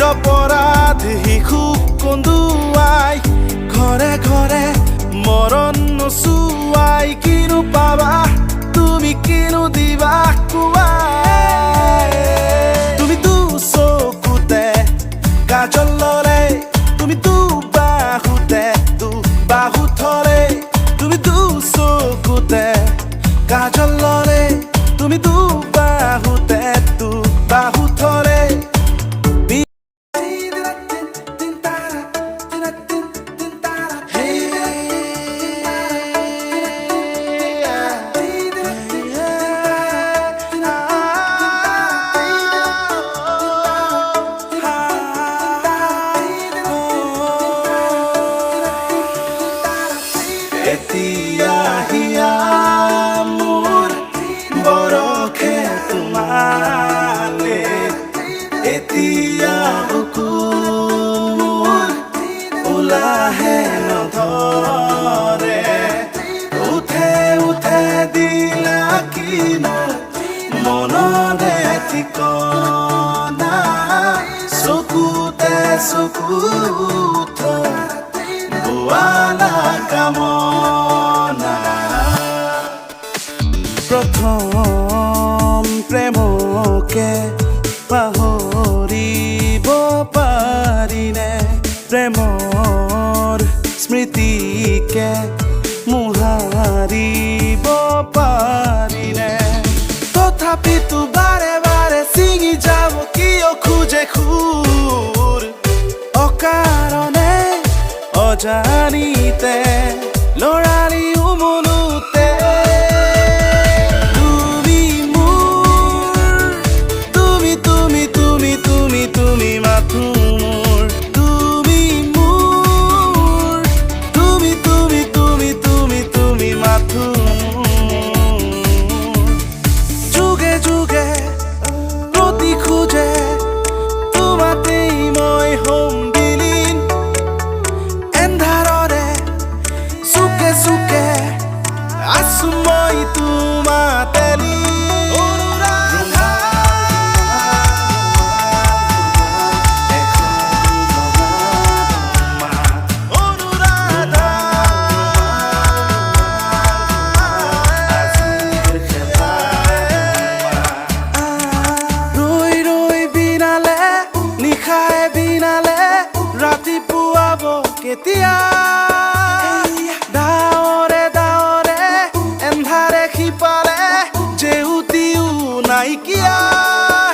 নিৰপৰাধ শিশুক কন্দুৱাই ঘৰে ঘৰে মৰণ নচুৱাই কিনো পাবা তুমি কিনো দিবা কোৱা তুমি দুচকুতে কাজল ললে তুমি দুবাহুতে দুবাহু থলে তুমি দুচকুতে কাজল ললে তুমি দুবাহুতে দুবাহু থলে এতিয়া হিয়া মোৰ বৰষে তোমালে এতিয়া বুকু মোৰ ওলাহে নধৰে উঠে উঠে দিলা কিনো মনৰে ঠিকনা চকুতে চকুত বোৱালা কামনা প্ৰথম প্ৰেমকে পাহৰিব পাৰিনে প্ৰেমৰ স্মৃতিকে মোহাৰিব পাৰিনে তথাপিতো বাৰে বাৰে ছিঙি যাব কিয় খোজে খুৰ অকাৰণে অজানিতে লৰালি উমলোতে তুমি মোৰ তুমি তুমি তুমি তুমি তুমি মাথো মোৰ তুমি মোৰ তুমি তুমি তুমি তুমি তুমি মাথো যুগে যুগে প্ৰতি খোজে তোমাতেই মই হ'ম সুকে আছো মই তোমাতেলি ৰৈ ৰৈ বিনালে নিশাই বিনালে ৰাতিপুৱাব কেতিয়া নাইকিয়া